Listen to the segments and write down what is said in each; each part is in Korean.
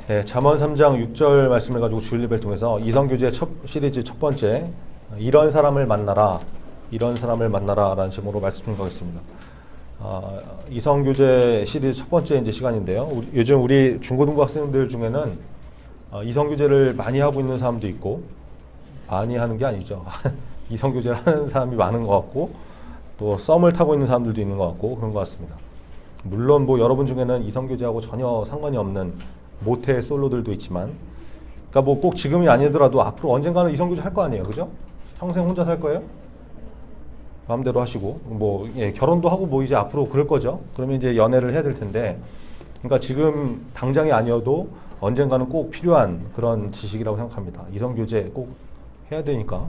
네, 잠언 3장 6절 말씀을 가지고 주일예배를 통해서 이성교제 시리즈 첫 번째 이런 사람을 만나라, 이런 사람을 만나라 라는 제목으로 말씀을 드리겠습니다. 이성교제 시리즈 첫 번째 이제 시간인데요. 요즘 우리 중고등부 학생들 중에는 이성교제를 많이 하고 있는 사람도 있고, 많이 하는 게 아니죠. 이성교제를 하는 사람이 많은 것 같고, 또 썸을 타고 있는 사람들도 있는 것 같고, 그런 것 같습니다. 물론 뭐 여러분 중에는 이성교제하고 전혀 상관이 없는 모태 솔로들도 있지만, 그러니까 뭐 꼭 지금이 아니더라도 앞으로 언젠가는 이성교제 할 거 아니에요, 그죠? 평생 혼자 살 거예요? 마음대로 하시고, 뭐 결혼도 하고 뭐 이제 앞으로 그럴 거죠. 그러면 이제 연애를 해야 될 텐데, 그러니까 지금 당장이 아니어도 언젠가는 꼭 필요한 그런 지식이라고 생각합니다. 이성교제 꼭 해야 되니까.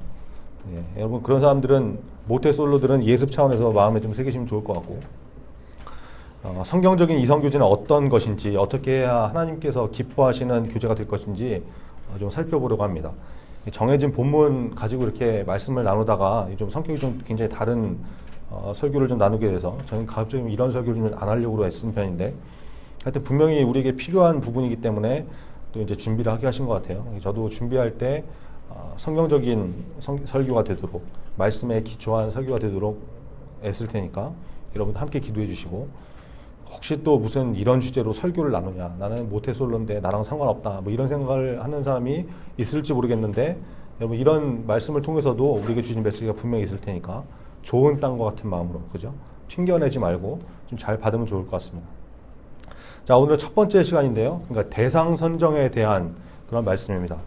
여러분 그런 사람들은, 모태 솔로들은 예습 차원에서 마음에 좀 새기시면 좋을 것 같고, 성경적인 이성교제는 어떤 것인지, 어떻게 해야 하나님께서 기뻐하시는 교제가 될 것인지 좀 살펴보려고 합니다. 정해진 본문 가지고 이렇게 말씀을 나누다가 좀 성격이 좀 굉장히 다른 설교를 좀 나누게 돼서 저는 가급적이면 이런 설교를 좀 안 하려고 애쓴 편인데, 하여튼 분명히 우리에게 필요한 부분이기 때문에 또 이제 준비를 하게 하신 것 같아요. 저도 준비할 때 성경적인 설교가 되도록, 말씀에 기초한 설교가 되도록 애쓸 테니까 여러분 함께 기도해 주시고, 혹시 또 무슨 이런 주제로 설교를 나누냐, 나는 모태솔로인데 나랑 상관없다, 뭐 이런 생각을 하는 사람이 있을지 모르겠는데, 여러분 이런 말씀을 통해서도 우리에게 주신 메시지가 분명히 있을 테니까 좋은 땅과 같은 마음으로, 그죠? 튕겨내지 말고 좀 잘 받으면 좋을 것 같습니다. 자, 오늘 첫 번째 시간인데요. 그러니까 대상 선정에 대한 그런 말씀입니다.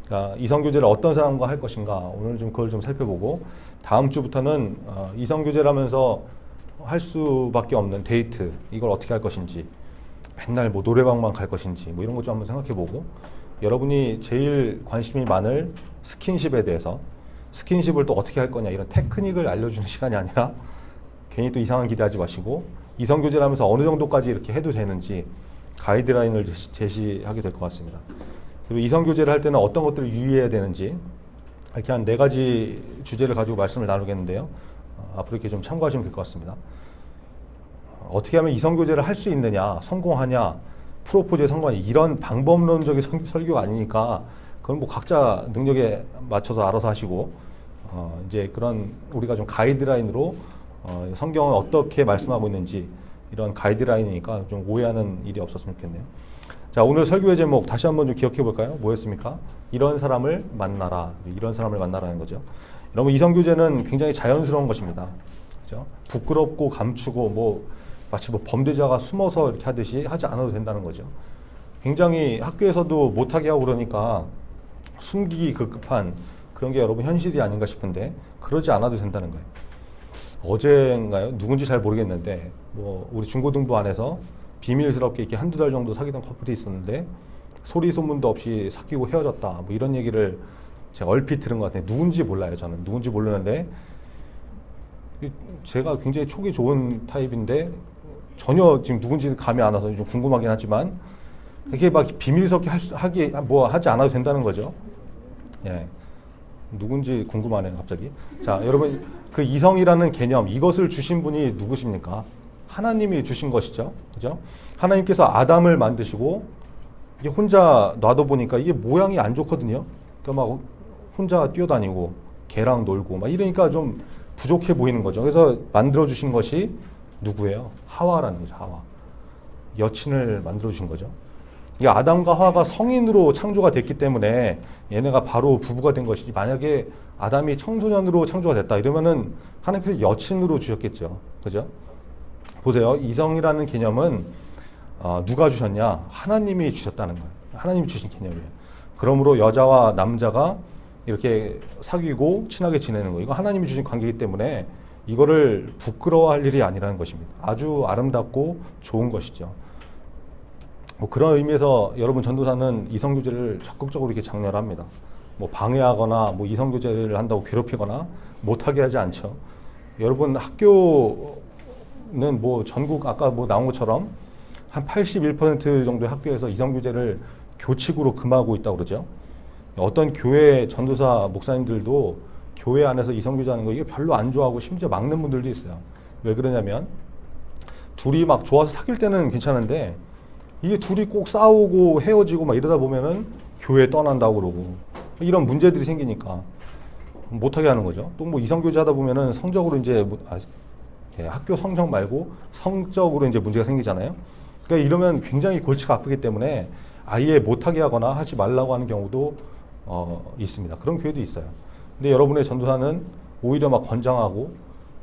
그러니까 이성교제를 어떤 사람과 할 것인가, 오늘 좀 그걸 좀 살펴보고, 다음 주부터는 이성교제라면서 할 수밖에 없는 데이트, 이걸 어떻게 할 것인지, 맨날 뭐 노래방만 갈 것인지, 뭐 이런 것 좀 한번 생각해보고, 여러분이 제일 관심이 많을 스킨십에 대해서, 스킨십을 또 어떻게 할 거냐, 이런 테크닉을 알려주는 시간이 아니라 괜히 또 이상한 기대하지 마시고, 이성교제를 하면서 어느 정도까지 이렇게 해도 되는지 가이드라인을 제시하게 될 것 같습니다. 그리고 이성교제를 할 때는 어떤 것들을 유의해야 되는지, 이렇게 한 4가지 주제를 가지고 말씀을 나누겠는데요. 앞으로 이렇게 좀 참고하시면 될 것 같습니다. 어떻게 하면 이성교제를 할 수 있느냐, 성공하냐, 프로포즈에 성공하냐, 이런 방법론적인 설교가 아니니까 그건 뭐 각자 능력에 맞춰서 알아서 하시고, 이제 그런 우리가 좀 가이드라인으로 성경은 어떻게 말씀하고 있는지, 이런 가이드라인이니까 좀 오해하는 일이 없었으면 좋겠네요. 자, 오늘 설교의 제목 다시 한번 좀 기억해 볼까요? 뭐였습니까? 이런 사람을 만나라. 이런 사람을 만나라는 거죠. 여러분, 이성교제는 굉장히 자연스러운 것입니다. 그죠? 부끄럽고 감추고 뭐 마치 뭐 범죄자가 숨어서 이렇게 하듯이 하지 않아도 된다는 거죠. 굉장히 학교에서도 못하게 하고 그러니까 숨기기 급급한 그런 게 여러분 현실이 아닌가 싶은데, 그러지 않아도 된다는 거예요. 어제인가요? 누군지 잘 모르겠는데, 뭐 우리 중고등부 안에서 비밀스럽게 이렇게 한두 달 정도 사귀던 커플이 있었는데, 소리 소문도 없이 사귀고 헤어졌다, 뭐 이런 얘기를 제가 얼핏 들은 것 같아요. 누군지 몰라요. 저는 누군지 모르는데, 제가 굉장히 촉이 좋은 타입인데 전혀 지금 누군지 감이 안 와서 좀 궁금하긴 하지만, 이게 막 비밀스럽게 하지 않아도 된다는 거죠. 예, 누군지 궁금하네요, 갑자기. 자, 여러분, 그 이성이라는 개념, 이것을 주신 분이 누구십니까? 하나님이 주신 것이죠, 그죠? 하나님께서 아담을 만드시고 이게 혼자 놔둬보니까 이게 모양이 안 좋거든요. 그러니까 막 혼자 뛰어다니고 개랑 놀고 막 이러니까 좀 부족해 보이는 거죠. 그래서 만들어 주신 것이 누구예요? 하와라는 거죠. 하와. 여친을 만들어 주신 거죠. 이 아담과 하와가 성인으로 창조가 됐기 때문에 얘네가 바로 부부가 된 것이지, 만약에 아담이 청소년으로 창조가 됐다 이러면은 하나님께서 여친으로 주셨겠죠. 그죠? 보세요. 이성이라는 개념은 누가 주셨냐? 하나님이 주셨다는 거예요. 하나님이 주신 개념이에요. 그러므로 여자와 남자가 이렇게 사귀고 친하게 지내는 거, 이거 하나님이 주신 관계이기 때문에 이거를 부끄러워할 일이 아니라는 것입니다. 아주 아름답고 좋은 것이죠. 뭐 그런 의미에서 여러분, 전도사는 이성교제를 적극적으로 이렇게 장려합니다. 뭐 방해하거나 뭐 이성교제를 한다고 괴롭히거나 못하게 하지 않죠. 여러분, 학교는 뭐 전국 아까 뭐 나온 것처럼 한 81% 정도의 학교에서 이성교제를 교칙으로 금하고 있다고 그러죠. 어떤 교회 전도사 목사님들도 교회 안에서 이성교제하는 거 이게 별로 안 좋아하고 심지어 막는 분들도 있어요. 왜 그러냐면, 둘이 막 좋아서 사귈 때는 괜찮은데 이게 둘이 꼭 싸우고 헤어지고 막 이러다 보면은 교회 떠난다고 그러고 이런 문제들이 생기니까 못하게 하는 거죠. 또 뭐 이성교제 하다 보면은 성적으로 이제 학교 성적 말고 성적으로 이제 문제가 생기잖아요. 그러니까 이러면 굉장히 골치가 아프기 때문에 아예 못하게 하거나 하지 말라고 하는 경우도 있습니다. 그런 교회도 있어요. 근데 여러분의 전도사는 오히려 막 권장하고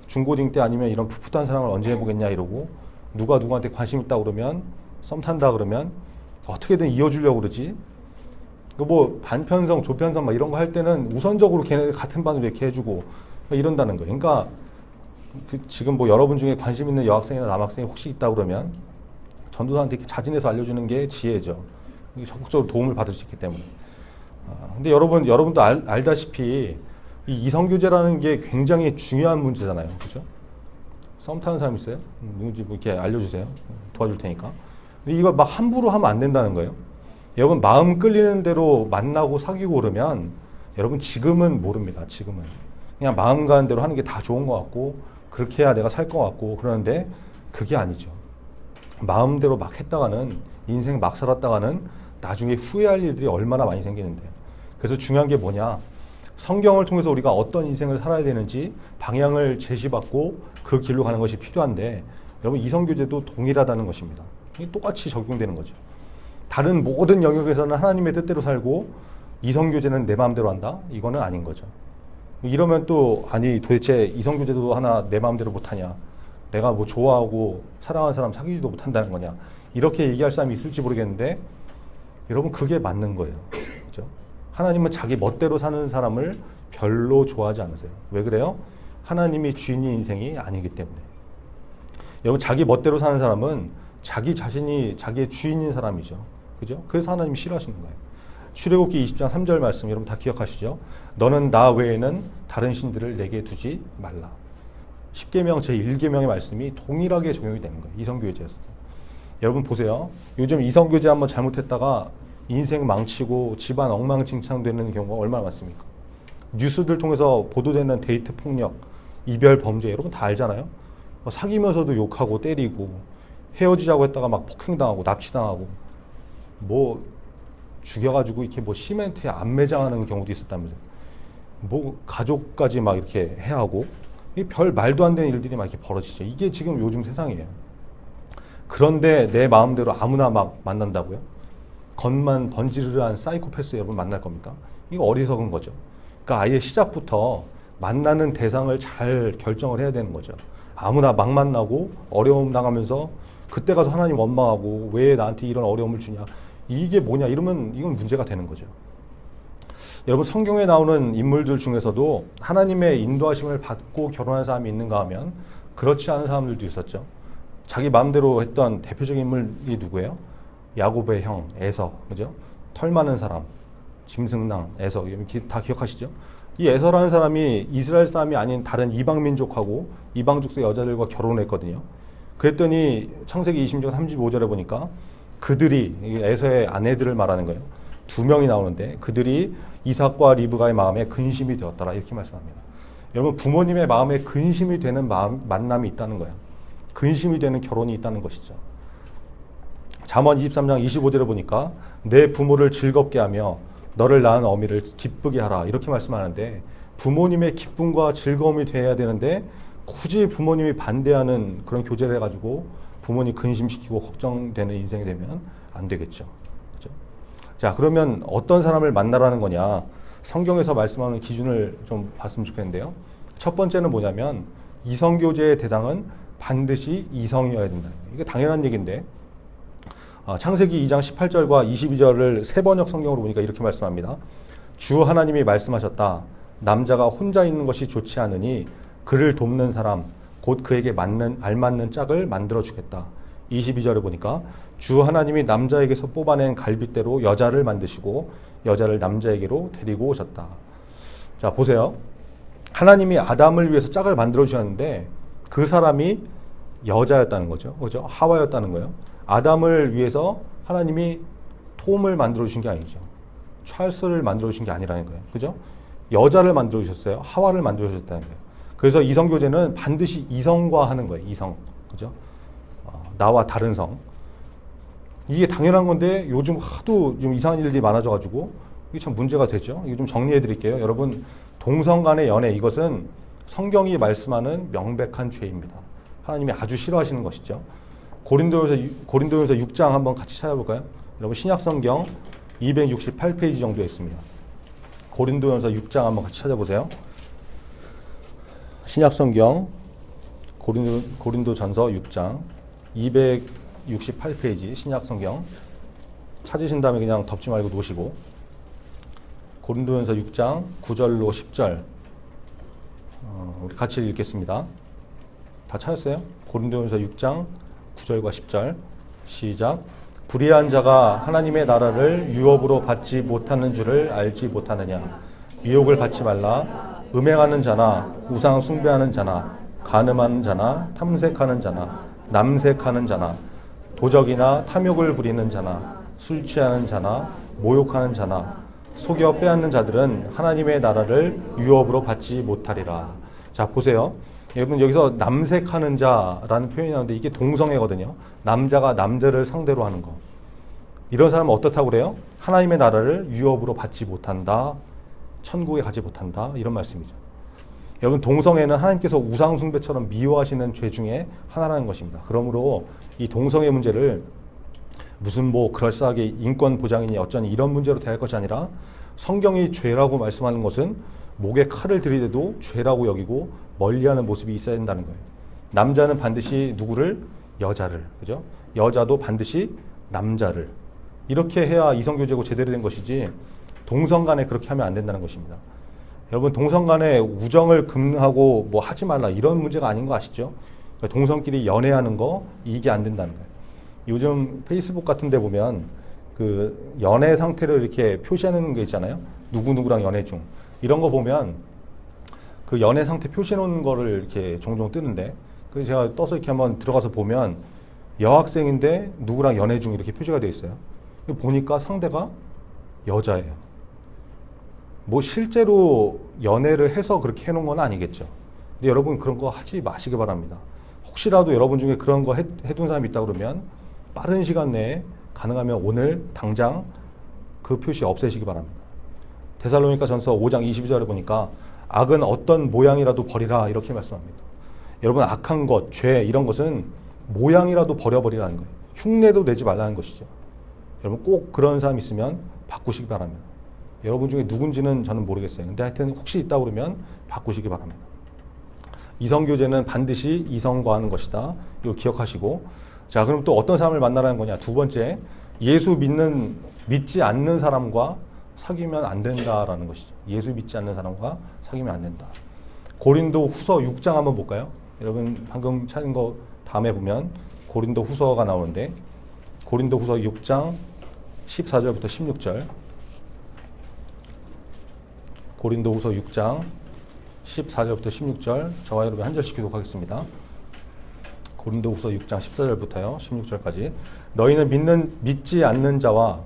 중고딩 때 아니면 이런 풋풋한 사랑을 언제 해보겠냐 이러고 누가 누구한테 관심 있다 그러면 썸 탄다 그러면 어떻게든 이어주려고 그러지. 뭐 반편성, 조편성 막 이런 거 할 때는 우선적으로 걔네 같은 반으로 이렇게 해주고 이런다는 거예요. 그러니까 지금 뭐 여러분 중에 관심 있는 여학생이나 남학생이 혹시 있다 그러면 전도사한테 이렇게 자진해서 알려주는 게 지혜죠. 적극적으로 도움을 받을 수 있기 때문에. 근데 여러분도 알다시피 이 이성교제라는 게 굉장히 중요한 문제잖아요. 그죠? 썸 타는 사람 있어요? 누군지 뭐 이렇게 알려주세요. 도와줄 테니까. 근데 이거 막 함부로 하면 안 된다는 거예요. 여러분 마음 끌리는 대로 만나고 사귀고 그러면 여러분 지금은 모릅니다. 지금은. 그냥 마음 가는 대로 하는 게 다 좋은 것 같고 그렇게 해야 내가 살 것 같고 그러는데 그게 아니죠. 마음대로 막 했다가는 인생 막 살았다가는 나중에 후회할 일들이 얼마나 많이 생기는데. 그래서 중요한 게 뭐냐. 성경을 통해서 우리가 어떤 인생을 살아야 되는지 방향을 제시받고 그 길로 가는 것이 필요한데 여러분 이성교제도 동일하다는 것입니다. 이게 똑같이 적용되는 거죠. 다른 모든 영역에서는 하나님의 뜻대로 살고 이성교제는 내 마음대로 한다? 이거는 아닌 거죠. 이러면 또 아니 도대체 이성교제도 하나 내 마음대로 못하냐? 내가 뭐 좋아하고 사랑하는 사람 사귀지도 못한다는 거냐? 이렇게 얘기할 사람이 있을지 모르겠는데 여러분 그게 맞는 거예요. 그렇죠? 하나님은 자기 멋대로 사는 사람을 별로 좋아하지 않으세요. 왜 그래요? 하나님이 주인인 인생이 아니기 때문에. 여러분 자기 멋대로 사는 사람은 자기 자신이 자기의 주인인 사람이죠. 그죠? 그래서 하나님이 싫어하시는 거예요. 출애굽기 20장 3절 말씀 여러분 다 기억하시죠? 너는 나 외에는 다른 신들을 내게 두지 말라. 10계명 제1계명의 말씀이 동일하게 적용이 되는 거예요. 이성교제에서. 여러분 보세요. 요즘 이성교제 한번 잘못했다가 인생 망치고 집안 엉망진창 되는 경우가 얼마나 많습니까? 뉴스들 통해서 보도되는 데이트 폭력, 이별 범죄 여러분 다 알잖아요. 사귀면서도 욕하고 때리고 헤어지자고 했다가 막 폭행당하고 납치당하고 뭐 죽여가지고 이렇게 뭐 시멘트에 안매장하는 경우도 있었다면서요. 뭐 가족까지 막 이렇게 해하고 별 말도 안 되는 일들이 막 이렇게 벌어지죠. 이게 지금 요즘 세상이에요. 그런데 내 마음대로 아무나 막 만난다고요? 겉만 번지르르한 사이코패스 여러분 만날 겁니까? 이거 어리석은 거죠. 그러니까 아예 시작부터 만나는 대상을 잘 결정을 해야 되는 거죠. 아무나 막 만나고 어려움 당하면서 그때 가서 하나님 원망하고 왜 나한테 이런 어려움을 주냐. 이게 뭐냐 이러면 이건 문제가 되는 거죠. 여러분 성경에 나오는 인물들 중에서도 하나님의 인도하심을 받고 결혼한 사람이 있는가 하면 그렇지 않은 사람들도 있었죠. 자기 마음대로 했던 대표적인 인물이 누구예요? 야곱의 형 에서, 그죠? 털 많은 사람, 짐승랑 에서, 다 기억하시죠? 이 에서라는 사람이 이스라엘 사람이 아닌 다른 이방 민족하고 이방족의 여자들과 결혼했거든요. 그랬더니 창세기 20장 35절에 보니까 그들이 에서의 아내들을 말하는 거예요. 2명이 나오는데 그들이 이삭과 리브가의 마음에 근심이 되었더라 이렇게 말씀합니다. 여러분 부모님의 마음에 근심이 되는 만남이 있다는 거예요. 근심이 되는 결혼이 있다는 것이죠. 잠언 23장 25절에 보니까 내 부모를 즐겁게 하며 너를 낳은 어미를 기쁘게 하라 이렇게 말씀하는데 부모님의 기쁨과 즐거움이 돼야 되는데 굳이 부모님이 반대하는 그런 교제를 해가지고 부모님 근심시키고 걱정되는 인생이 되면 안 되겠죠. 그렇죠? 자, 그러면 어떤 사람을 만나라는 거냐? 성경에서 말씀하는 기준을 좀 봤으면 좋겠는데요. 첫 번째는 뭐냐면 이성교제의 대상은 반드시 이성이어야 된다. 이게 당연한 얘기인데 창세기 2장 18절과 22절을 세번역 성경으로 보니까 이렇게 말씀합니다. 주 하나님이 말씀하셨다. 남자가 혼자 있는 것이 좋지 않으니 그를 돕는 사람 곧 그에게 알맞는 짝을 만들어 주겠다. 22절에 보니까 주 하나님이 남자에게서 뽑아낸 갈빗대로 여자를 만드시고 여자를 남자에게로 데리고 오셨다. 자 보세요. 하나님이 아담을 위해서 짝을 만들어 주셨는데 그 사람이 여자였다는 거죠. 그죠? 하와였다는 거예요. 아담을 위해서 하나님이 톰을 만들어 주신 게 아니죠. 찰스를 만들어 주신 게 아니라는 거예요. 그죠? 여자를 만들어 주셨어요. 하와를 만들어 주셨다는 거예요. 그래서 이성교제는 반드시 이성과 하는 거예요. 이성. 그죠? 나와 다른 성. 이게 당연한 건데 요즘 하도 좀 이상한 일들이 많아져가지고 이게 참 문제가 되죠. 이거 좀 정리해 드릴게요. 여러분, 동성 간의 연애, 이것은 성경이 말씀하는 명백한 죄입니다. 하나님이 아주 싫어하시는 것이죠. 고린도전서 6장 한번 같이 찾아볼까요? 여러분, 신약성경 268페이지 정도에 있습니다. 고린도전서 6장 한번 같이 찾아보세요. 신약성경 고린도전서 6장 268페이지 신약성경 찾으신 다음에 그냥 덮지 말고 놓으시고, 고린도전서 6장 9절로 10절 우리 같이 읽겠습니다. 다 찾았어요? 고린도전서 6장 9절과 10절 시작. 불의한 자가 하나님의 나라를 유업으로 받지 못하는 줄을 알지 못하느냐. 미혹을 받지 말라. 음행하는 자나 우상 숭배하는 자나 간음하는 자나 탐색하는 자나 남색하는 자나 도적이나 탐욕을 부리는 자나 술 취하는 자나 모욕하는 자나 속여 빼앗는 자들은 하나님의 나라를 유업으로 받지 못하리라. 자, 보세요. 여러분, 여기서 남색하는 자라는 표현이 나오는데 이게 동성애거든요. 남자가 남자를 상대로 하는 거. 이런 사람은 어떻다고 그래요? 하나님의 나라를 유업으로 받지 못한다. 천국에 가지 못한다. 이런 말씀이죠. 여러분, 동성애는 하나님께서 우상 숭배처럼 미워하시는 죄 중에 하나라는 것입니다. 그러므로 이 동성애 문제를 무슨 뭐 그럴싸하게 인권 보장이니 어쩌니 이런 문제로 대할 것이 아니라, 성경이 죄라고 말씀하는 것은 목에 칼을 들이대도 죄라고 여기고 멀리하는 모습이 있어야 된다는 거예요. 남자는 반드시 누구를? 여자를. 그죠? 여자도 반드시 남자를. 이렇게 해야 이성교제고 제대로 된 것이지, 동성 간에 그렇게 하면 안 된다는 것입니다. 여러분, 동성 간에 우정을 금하고 뭐 하지 말라 이런 문제가 아닌 거 아시죠? 그러니까 동성끼리 연애하는 거, 이게 안 된다는 거예요. 요즘 페이스북 같은 데 보면 그 연애 상태를 이렇게 표시하는 게 있잖아요. 누구누구랑 연애 중. 이런 거 보면 그 연애 상태 표시해 놓은 거를 이렇게 종종 뜨는데, 그래서 제가 떠서 이렇게 한번 들어가서 보면 여학생인데 누구랑 연애 중 이렇게 표시가 되어 있어요. 보니까 상대가 여자예요. 뭐 실제로 연애를 해서 그렇게 해놓은 건 아니겠죠. 근데 여러분, 그런 거 하지 마시기 바랍니다. 혹시라도 여러분 중에 그런 거 해둔 사람이 있다 그러면 빠른 시간 내에 가능하면 오늘 당장 그 표시 없애시기 바랍니다. 데살로니가전서 5장 22절에 보니까 악은 어떤 모양이라도 버리라 이렇게 말씀합니다. 여러분, 악한 것, 죄 이런 것은 모양이라도 버려버리라는 거예요. 흉내도 내지 말라는 것이죠. 여러분, 꼭 그런 사람 있으면 바꾸시기 바랍니다. 여러분 중에 누군지는 저는 모르겠어요. 근데 하여튼 혹시 있다 그러면 바꾸시기 바랍니다. 이성교제는 반드시 이성과 하는 것이다. 이거 기억하시고, 자, 그럼 또 어떤 사람을 만나라는 거냐? 두 번째, 믿지 않는 사람과 사귀면 안 된다라는 것이죠. 예수 믿지 않는 사람과 사귀면 안 된다. 고린도 후서 6장 한번 볼까요? 여러분, 방금 찾은 거 다음에 보면 고린도 후서가 나오는데, 고린도 후서 6장 14절부터 16절. 고린도 후서 6장 14절부터 16절. 저와 여러분 한 절씩 교독하겠습니다. 고린도 후서 6장 14절부터요 16절까지. 너희는 믿지 않는 자와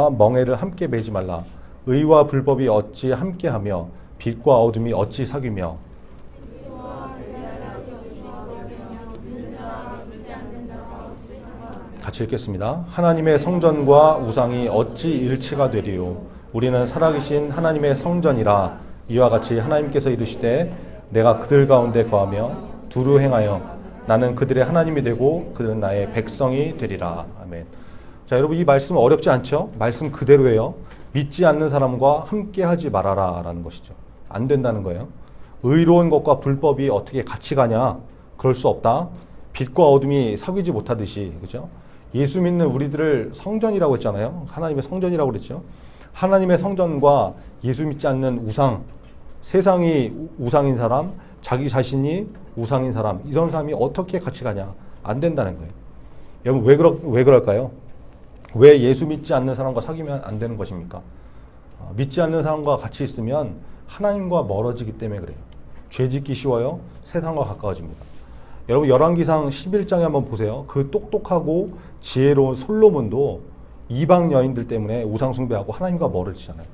멍에를 함께 매지 말라. 의와 불법이 어찌 함께하며 빛과 어둠이 어찌 사귀며. 같이 읽겠습니다. 하나님의 성전과 우상이 어찌 일치가 되리요. 우리는 살아계신 하나님의 성전이라. 이와 같이 하나님께서 이르시되 내가 그들 가운데 거하며 두루 행하여 나는 그들의 하나님이 되고 그들은 나의 백성이 되리라. 아멘. 자, 여러분, 이 말씀은 어렵지 않죠? 말씀 그대로예요. 믿지 않는 사람과 함께 하지 말아라 라는 것이죠. 안 된다는 거예요. 의로운 것과 불법이 어떻게 같이 가냐? 그럴 수 없다. 빛과 어둠이 사귀지 못하듯이, 그죠? 예수 믿는 우리들을 성전이라고 했잖아요. 하나님의 성전이라고 그랬죠. 하나님의 성전과 예수 믿지 않는 우상, 세상이 우상인 사람, 자기 자신이 우상인 사람, 이런 사람이 어떻게 같이 가냐? 안 된다는 거예요. 여러분, 왜 그럴까요? 왜 예수 믿지 않는 사람과 사귀면 안 되는 것입니까? 믿지 않는 사람과 같이 있으면 하나님과 멀어지기 때문에 그래요. 죄 짓기 쉬워요. 세상과 가까워집니다. 여러분, 열왕기상 11장에 한번 보세요. 그 똑똑하고 지혜로운 솔로몬도 이방 여인들 때문에 우상 숭배하고 하나님과 멀어지잖아요.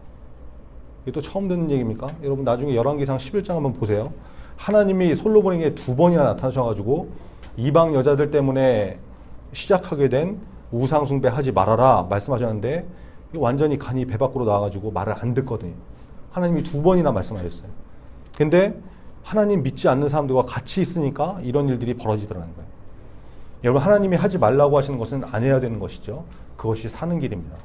이게 또 처음 듣는 얘기입니까? 여러분, 나중에 열왕기상 11장 한번 보세요. 하나님이 솔로몬에게 2번이나 나타나셔가지고 이방 여자들 때문에 시작하게 된 우상숭배 하지 말아라 말씀하셨는데 이거 완전히 간이 배 밖으로 나와가지고 말을 안 듣거든요. 하나님이 2번이나 말씀하셨어요. 근데 하나님 믿지 않는 사람들과 같이 있으니까 이런 일들이 벌어지더라는 거예요. 여러분, 하나님이 하지 말라고 하시는 것은 안 해야 되는 것이죠. 그것이 사는 길입니다.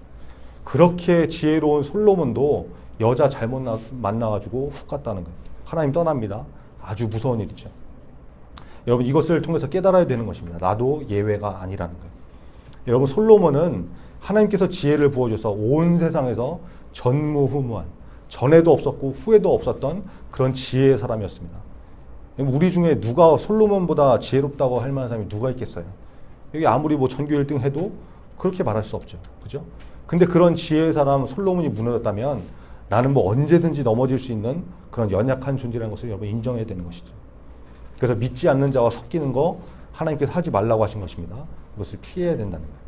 그렇게 지혜로운 솔로몬도 여자 잘못 만나가지고 훅 갔다는 거예요. 하나님 떠납니다. 아주 무서운 일이죠. 여러분, 이것을 통해서 깨달아야 되는 것입니다. 나도 예외가 아니라는 거예요. 여러분, 솔로몬은 하나님께서 지혜를 부어줘서 온 세상에서 전무후무한, 전에도 없었고 후에도 없었던 그런 지혜의 사람이었습니다. 우리 중에 누가 솔로몬보다 지혜롭다고 할 만한 사람이 누가 있겠어요? 여기 아무리 뭐 전교 1등 해도 그렇게 말할 수 없죠. 그죠? 근데 그런 지혜의 사람 솔로몬이 무너졌다면 나는 뭐 언제든지 넘어질 수 있는 그런 연약한 존재라는 것을 여러분 인정해야 되는 것이죠. 그래서 믿지 않는 자와 섞이는 거 하나님께서 하지 말라고 하신 것입니다. 이것을 피해야 된다는 거예요.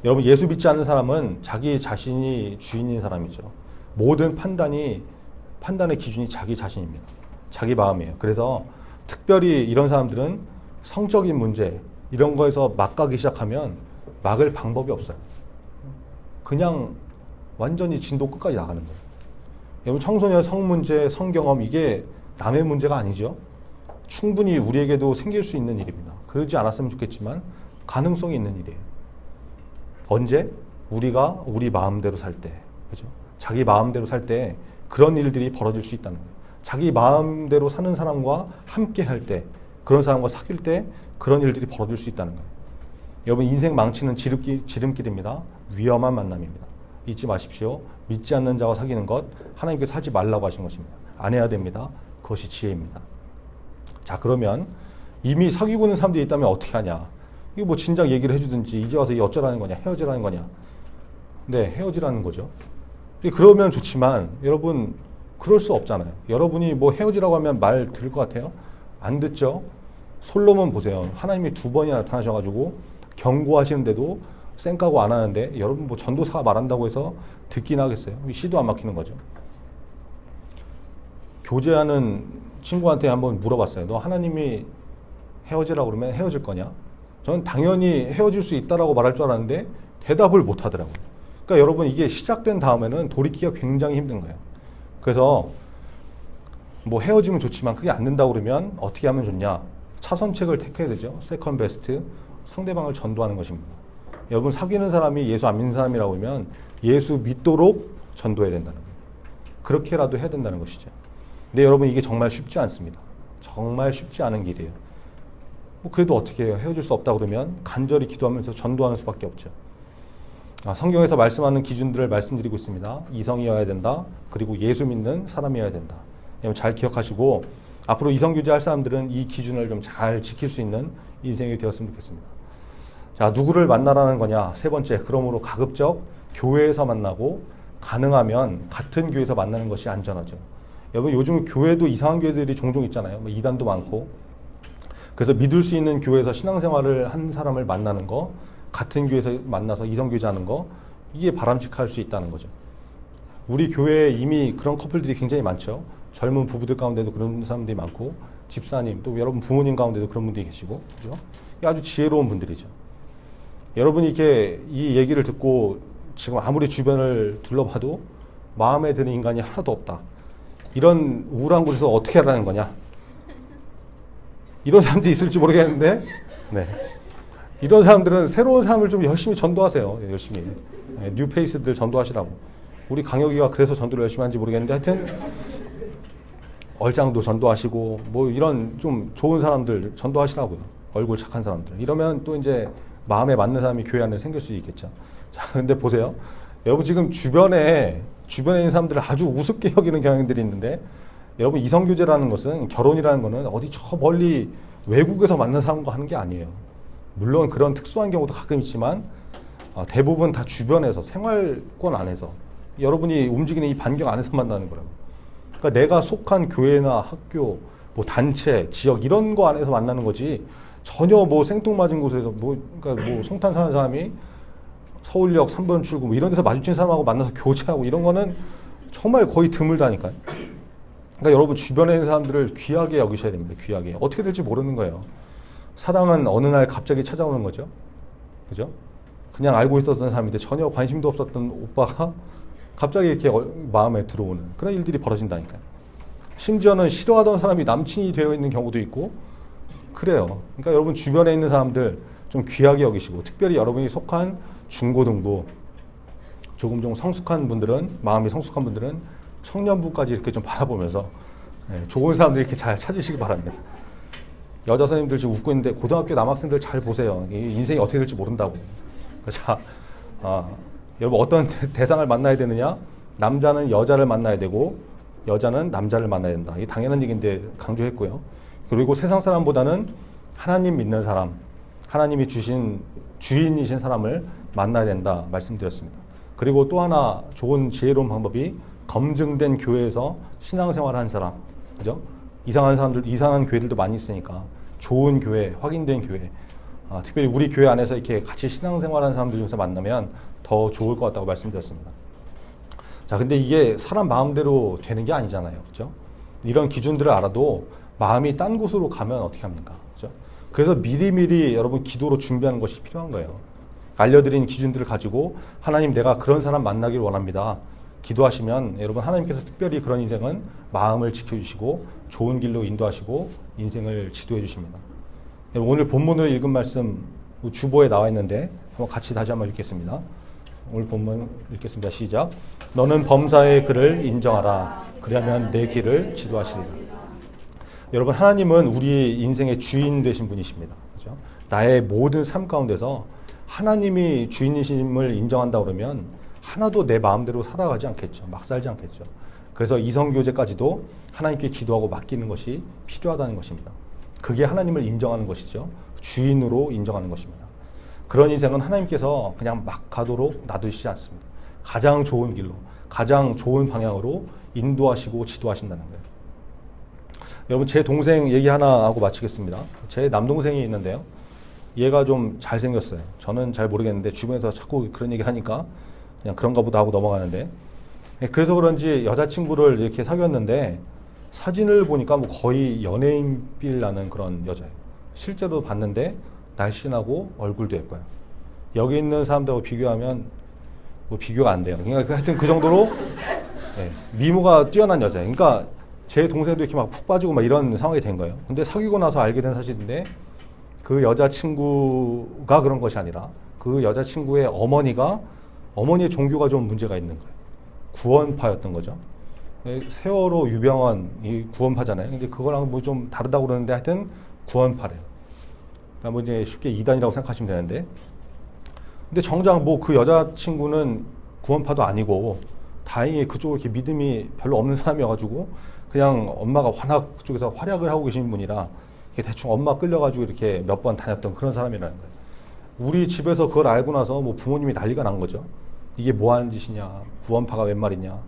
여러분, 예수 믿지 않는 사람은 자기 자신이 주인인 사람이죠. 모든 판단의 기준이 자기 자신입니다. 자기 마음이에요. 그래서 특별히 이런 사람들은 성적인 문제 이런 거에서 막 가기 시작하면 막을 방법이 없어요. 그냥 완전히 진도 끝까지 나가는 거예요. 여러분, 청소년 성문제, 성경험 이게 남의 문제가 아니죠. 충분히 우리에게도 생길 수 있는 일입니다. 그러지 않았으면 좋겠지만 가능성이 있는 일이에요. 언제? 우리가 우리 마음대로 살 때, 그죠? 자기 마음대로 살 때 그런 일들이 벌어질 수 있다는 거예요. 자기 마음대로 사는 사람과 함께 할 때, 그런 사람과 사귈 때 그런 일들이 벌어질 수 있다는 거예요. 여러분, 인생 망치는 지름길입니다. 위험한 만남입니다. 잊지 마십시오. 믿지 않는 자와 사귀는 것 하나님께서 하지 말라고 하신 것입니다. 안 해야 됩니다. 그것이 지혜입니다. 자, 그러면 이미 사귀고 있는 사람들이 있다면 어떻게 하냐? 이거 뭐 진작 얘기를 해주든지 이제 와서 이 어쩌라는 거냐? 헤어지라는 거냐? 네, 헤어지라는 거죠. 그러면 좋지만 여러분, 그럴 수 없잖아요. 여러분이 뭐 헤어지라고 하면 말 들을 것 같아요? 안 듣죠? 솔로몬 보세요. 하나님이 2번이나 나타나셔가지고 경고하시는데도 쌩까고 안 하는데 여러분 뭐 전도사가 말한다고 해서 듣긴 하겠어요? 시도 안 막히는 거죠. 교제하는 친구한테 한번 물어봤어요. 너 하나님이 헤어지라고 그러면 헤어질 거냐? 저는 당연히 헤어질 수 있다라고 말할 줄 알았는데 대답을 못 하더라고요. 그러니까 여러분, 이게 시작된 다음에는 돌이키기가 굉장히 힘든 거예요. 그래서 뭐 헤어지면 좋지만 그게 안 된다고 그러면 어떻게 하면 좋냐? 차선책을 택해야 되죠. 세컨 베스트, 상대방을 전도하는 것입니다. 여러분, 사귀는 사람이 예수 안 믿는 사람이라고 하면 예수 믿도록 전도해야 된다는 거예요. 그렇게라도 해야 된다는 것이죠. 근데 여러분, 이게 정말 쉽지 않습니다. 정말 쉽지 않은 길이에요. 뭐 그래도 어떻게 해요? 헤어질 수 없다 그러면 간절히 기도하면서 전도하는 수밖에 없죠. 성경에서 말씀하는 기준들을 말씀드리고 있습니다. 이성이어야 된다. 그리고 예수 믿는 사람이어야 된다. 잘 기억하시고 앞으로 이성교제 할 사람들은 이 기준을 좀 잘 지킬 수 있는 인생이 되었으면 좋겠습니다. 자, 누구를 만나라는 거냐? 세 번째, 그러므로 가급적 교회에서 만나고 가능하면 같은 교회에서 만나는 것이 안전하죠. 여러분, 요즘 교회도 이상한 교회들이 종종 있잖아요. 뭐 이단도 많고. 그래서 믿을 수 있는 교회에서 신앙생활을 한 사람을 만나는 거, 같은 교회에서 만나서 이성교제 하는 거, 이게 바람직할 수 있다는 거죠. 우리 교회에 이미 그런 커플들이 굉장히 많죠. 젊은 부부들 가운데도 그런 사람들이 많고, 집사님, 또 여러분 부모님 가운데도 그런 분들이 계시고, 그죠? 아주 지혜로운 분들이죠. 여러분이 이렇게 이 얘기를 듣고 지금 아무리 주변을 둘러봐도 마음에 드는 인간이 하나도 없다. 이런 우울한 곳에서 어떻게 하라는 거냐? 이런 사람들이 있을지 모르겠는데, 네. 이런 사람들은 새로운 사람을 좀 열심히 전도하세요. 열심히. 네, 뉴페이스들 전도하시라고. 우리 강혁이가 그래서 전도를 열심히 하는지 모르겠는데 하여튼 얼짱도 전도하시고 뭐 이런 좀 좋은 사람들 전도하시라고요. 얼굴 착한 사람들. 이러면 또 이제 마음에 맞는 사람이 교회 안에 생길 수 있겠죠. 자, 근데 보세요. 여러분, 지금 주변에 있는 사람들을 아주 우습게 여기는 경향들이 있는데, 여러분, 이성교제라는 것은, 결혼이라는 것은 어디 저 멀리 외국에서 만난 사람과 하는 게 아니에요. 물론 그런 특수한 경우도 가끔 있지만 대부분 다 주변에서, 생활권 안에서, 여러분이 움직이는 이 반경 안에서 만나는 거라고. 그러니까 내가 속한 교회나 학교, 뭐 단체, 지역 이런 거 안에서 만나는 거지, 전혀 뭐 생뚱맞은 곳에서 그러니까 뭐 성탄 사는 사람이 서울역 3번 출구 뭐 이런 데서 마주친 사람하고 만나서 교제하고 이런 거는 정말 거의 드물다니까요. 그러니까 여러분, 주변에 있는 사람들을 귀하게 여기셔야 됩니다. 귀하게. 어떻게 될지 모르는 거예요. 사랑은 어느 날 갑자기 찾아오는 거죠. 그죠? 그냥 알고 있었던 사람인데 전혀 관심도 없었던 오빠가 갑자기 이렇게 마음에 들어오는 그런 일들이 벌어진다니까요. 심지어는 싫어하던 사람이 남친이 되어 있는 경우도 있고 그래요. 그러니까 여러분 주변에 있는 사람들 좀 귀하게 여기시고, 특별히 여러분이 속한 중고등부, 조금 좀 성숙한 분들은, 마음이 성숙한 분들은 청년부까지 이렇게 좀 바라보면서 좋은 사람들 이렇게 잘 찾으시기 바랍니다. 여자 선생님들 지금 웃고 있는데 고등학교 남학생들 잘 보세요. 인생이 어떻게 될지 모른다고. 자, 여러분 어떤 대상을 만나야 되느냐? 남자는 여자를 만나야 되고 여자는 남자를 만나야 된다. 이게 당연한 얘기인데 강조했고요. 그리고 세상 사람보다는 하나님 믿는 사람, 하나님이 주신 주인이신 사람을 만나야 된다 말씀드렸습니다. 그리고 또 하나 좋은 지혜로운 방법이 검증된 교회에서 신앙생활을 한 사람, 그죠? 이상한 사람들, 이상한 교회들도 많이 있으니까 좋은 교회, 확인된 교회, 특별히 우리 교회 안에서 이렇게 같이 신앙생활하는 사람들 중에서 만나면 더 좋을 것 같다고 말씀드렸습니다. 자, 근데 이게 사람 마음대로 되는 게 아니잖아요, 그죠? 이런 기준들을 알아도 마음이 딴 곳으로 가면 어떻게 합니까, 그죠? 그래서 미리미리 여러분 기도로 준비하는 것이 필요한 거예요. 알려드린 기준들을 가지고 하나님, 내가 그런 사람 만나길 원합니다. 기도하시면 여러분 하나님께서 특별히 그런 인생은 마음을 지켜주시고 좋은 길로 인도하시고 인생을 지도해 주십니다. 오늘 본문을 읽은 말씀 주보에 나와 있는데 한번 같이 다시 한번 읽겠습니다. 오늘 본문 읽겠습니다. 시작. 너는 범사의 그를 인정하라. 그리하면 내 길을 지도하시리라. 여러분, 하나님은 우리 인생의 주인 되신 분이십니다. 그렇죠? 나의 모든 삶 가운데서 하나님이 주인이심을 인정한다 그러면 하나도 내 마음대로 살아가지 않겠죠. 막 살지 않겠죠. 그래서 이성교제까지도 하나님께 기도하고 맡기는 것이 필요하다는 것입니다. 그게 하나님을 인정하는 것이죠. 주인으로 인정하는 것입니다. 그런 인생은 하나님께서 그냥 막 가도록 놔두시지 않습니다. 가장 좋은 길로, 가장 좋은 방향으로 인도하시고 지도하신다는 거예요. 여러분, 제 동생 얘기 하나 하고 마치겠습니다. 제 남동생이 있는데요. 얘가 좀 잘생겼어요. 저는 잘 모르겠는데 주변에서 자꾸 그런 얘기를 하니까 그냥 그런가 보다 하고 넘어가는데, 그래서 그런지 여자친구를 이렇게 사귀었는데 사진을 보니까 뭐 거의 연예인빌 나는 그런 여자예요. 실제로 봤는데 날씬하고 얼굴도 예뻐요. 여기 있는 사람들하고 비교하면 뭐 비교가 안 돼요. 그러니까 하여튼 그 정도로 미모가 뛰어난 여자예요. 그러니까 제 동생도 이렇게 막 푹 빠지고 막 이런 상황이 된 거예요. 근데 사귀고 나서 알게 된 사실인데 그 여자친구가 그런 것이 아니라 그 여자친구의 어머니의 종교가 좀 문제가 있는 거예요. 구원파였던 거죠. 세월호 유병헌 이 구원파잖아요. 근데 그거랑 뭐 좀 다르다고 그러는데 하여튼 구원파래요. 그러니까 뭐 이제 쉽게 이단이라고 생각하시면 되는데, 근데 정작 뭐 그 여자친구는 구원파도 아니고 다행히 그쪽으로 이렇게 믿음이 별로 없는 사람이어가지고 그냥 엄마가 워낙 그쪽에서 활약을 하고 계신 분이라 이렇게 대충 엄마 끌려가지고 이렇게 몇 번 다녔던 그런 사람이라는 거예요. 우리 집에서 그걸 알고 나서 뭐 부모님이 난리가 난 거죠. 이게 뭐 하는 짓이냐, 구원파가 웬 말이냐,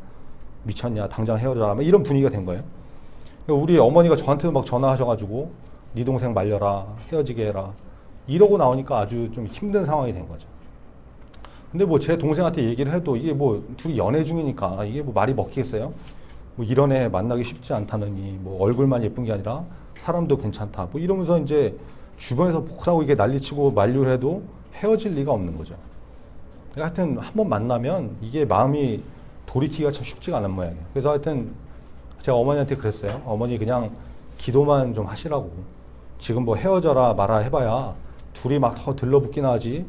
미쳤냐, 당장 헤어져라, 이런 분위기가 된 거예요. 우리 어머니가 저한테도 막 전화하셔가지고 네 동생 말려라, 헤어지게 해라, 이러고 나오니까 아주 좀 힘든 상황이 된 거죠. 근데 뭐 제 동생한테 얘기를 해도 이게 뭐 둘이 연애 중이니까 이게 뭐 말이 먹히겠어요? 뭐 이런 애 만나기 쉽지 않다느니, 뭐 얼굴만 예쁜 게 아니라 사람도 괜찮다, 뭐 이러면서 이제 주변에서 보라고 이게 난리치고 만류를 해도 헤어질 리가 없는 거죠. 하여튼 한번 만나면 이게 마음이 돌이키기가 참 쉽지가 않은 모양이에요. 그래서 하여튼 제가 어머니한테 그랬어요. 어머니 그냥 기도만 좀 하시라고. 지금 뭐 헤어져라 마라 해봐야 둘이 막 더 들러붙기나 하지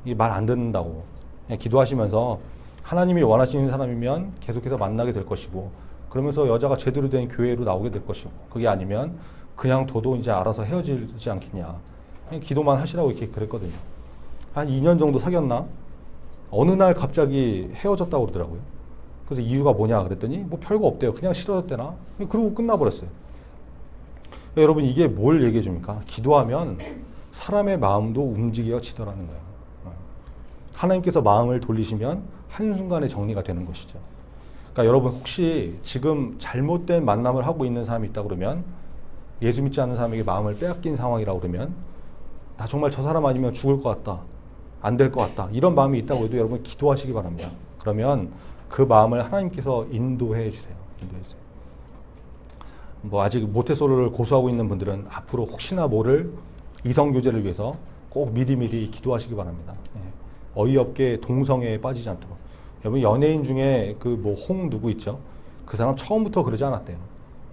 이게 말 안 듣는다고. 그냥 기도하시면서 하나님이 원하시는 사람이면 계속해서 만나게 될 것이고, 그러면서 여자가 제대로 된 교회로 나오게 될 것이고, 그게 아니면 그냥 둬도 이제 알아서 헤어지지 않겠냐. 그냥 기도만 하시라고 이렇게 그랬거든요. 한 2년 정도 사귀었나? 어느 날 갑자기 헤어졌다고 그러더라고요. 그래서 이유가 뭐냐 그랬더니 뭐 별거 없대요. 그냥 싫어졌대나? 그러고 끝나버렸어요. 여러분, 이게 뭘 얘기해 줍니까? 기도하면 사람의 마음도 움직여지더라는 거예요. 하나님께서 마음을 돌리시면 한순간에 정리가 되는 것이죠. 그러니까 여러분, 혹시 지금 잘못된 만남을 하고 있는 사람이 있다 그러면, 예수 믿지 않는 사람에게 마음을 빼앗긴 상황이라고 그러면, 나 정말 저 사람 아니면 죽을 것 같다, 안 될 것 같다, 이런 마음이 있다고 해도 여러분 기도하시기 바랍니다. 그러면 그 마음을 하나님께서 인도해 주세요. 인도해 주세요. 뭐 아직 모태솔로를 고수하고 있는 분들은 앞으로 혹시나 모를 이성교제를 위해서 꼭 미리미리 기도하시기 바랍니다. 예. 어이없게 동성애에 빠지지 않도록. 여러분 연예인 중에 그 뭐 홍 누구 있죠? 그 사람 처음부터 그러지 않았대요.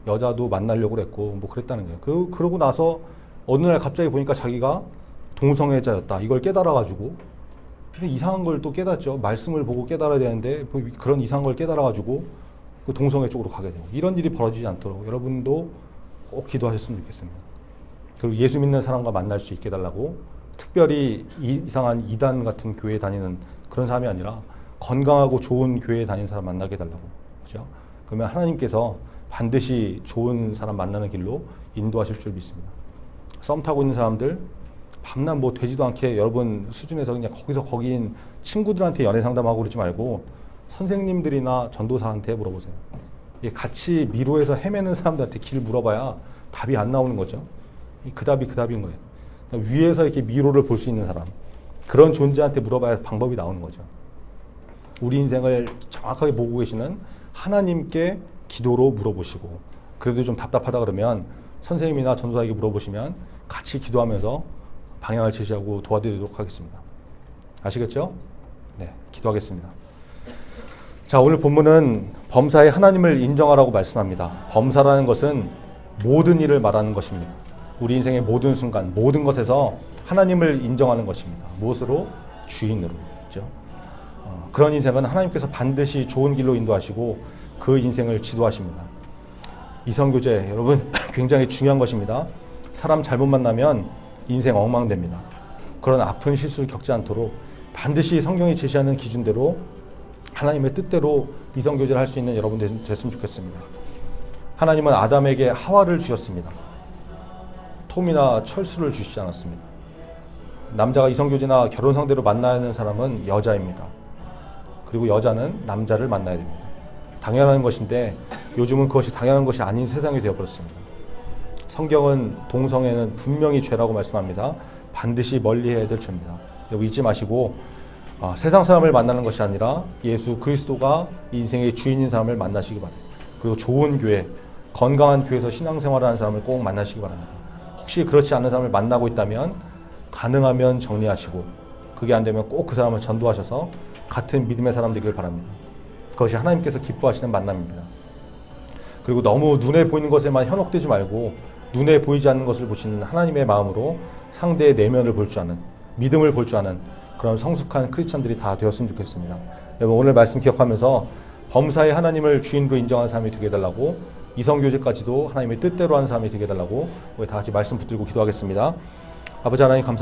여자도 만나려고 그랬고 뭐 그랬다는 거예요. 그러고 나서 어느 날 갑자기 보니까 자기가 동성애자였다. 이걸 깨달아가지고 이상한 걸 또 깨닫죠. 말씀을 보고 깨달아야 되는데 그런 이상한 걸 깨달아가지고 그 동성애 쪽으로 가게 되고 이런 일이 벌어지지 않도록 여러분도 꼭 기도하셨으면 좋겠습니다. 그리고 예수 믿는 사람과 만날 수 있게 해달라고 특별히 이상한 이단 같은 교회에 다니는 그런 사람이 아니라 건강하고 좋은 교회에 다니는 사람 만나게 해달라고. 그렇죠? 그러면 하나님께서 반드시 좋은 사람 만나는 길로 인도하실 줄 믿습니다. 썸 타고 있는 사람들 밤낮 뭐 되지도 않게 여러분 수준에서 그냥 거기서 거기인 친구들한테 연애 상담하고 그러지 말고 선생님들이나 전도사한테 물어보세요. 같이 미로에서 헤매는 사람들한테 길 물어봐야 답이 안 나오는 거죠. 그 답인 거예요. 위에서 이렇게 미로를 볼 수 있는 사람, 그런 존재한테 물어봐야 방법이 나오는 거죠. 우리 인생을 정확하게 보고 계시는 하나님께 기도로 물어보시고, 그래도 좀 답답하다 그러면 선생님이나 전도사에게 물어보시면 같이 기도하면서 방향을 제시하고 도와드리도록 하겠습니다. 아시겠죠? 네, 기도하겠습니다. 자, 오늘 본문은 범사에 하나님을 인정하라고 말씀합니다. 범사라는 것은 모든 일을 말하는 것입니다. 우리 인생의 모든 순간, 모든 것에서 하나님을 인정하는 것입니다. 무엇으로? 주인으로. 그렇죠? 그런 인생은 하나님께서 반드시 좋은 길로 인도하시고 그 인생을 지도하십니다. 이성교제, 여러분 굉장히 중요한 것입니다. 사람 잘못 만나면 인생 엉망됩니다. 그런 아픈 실수를 겪지 않도록 반드시 성경이 제시하는 기준대로 하나님의 뜻대로 이성교제를 할 수 있는 여러분 됐으면 좋겠습니다. 하나님은 아담에게 하와를 주셨습니다. 톰이나 철수를 주시지 않았습니다. 남자가 이성교제나 결혼 상대로 만나야 하는 사람은 여자입니다. 그리고 여자는 남자를 만나야 됩니다. 당연한 것인데 요즘은 그것이 당연한 것이 아닌 세상이 되어버렸습니다. 성경은 동성애는 분명히 죄라고 말씀합니다. 반드시 멀리해야 될 죄입니다. 여러분 잊지 마시고 세상 사람을 만나는 것이 아니라 예수 그리스도가 인생의 주인인 사람을 만나시기 바랍니다. 그리고 좋은 교회, 건강한 교회에서 신앙생활을 하는 사람을 꼭 만나시기 바랍니다. 혹시 그렇지 않은 사람을 만나고 있다면 가능하면 정리하시고, 그게 안 되면 꼭 그 사람을 전도하셔서 같은 믿음의 사람 되길 바랍니다. 그것이 하나님께서 기뻐하시는 만남입니다. 그리고 너무 눈에 보이는 것에만 현혹되지 말고 눈에 보이지 않는 것을 보시는 하나님의 마음으로 상대의 내면을 볼 줄 아는, 믿음을 볼 줄 아는 그런 성숙한 크리스찬들이 다 되었으면 좋겠습니다. 여러분 오늘 말씀 기억하면서 범사에 하나님을 주인으로 인정하는 사람이 되게 해달라고, 이성교제까지도 하나님의 뜻대로 하는 사람이 되게 해달라고 우리 다 같이 말씀 붙들고 기도하겠습니다. 아버지 하나님 감사합니다.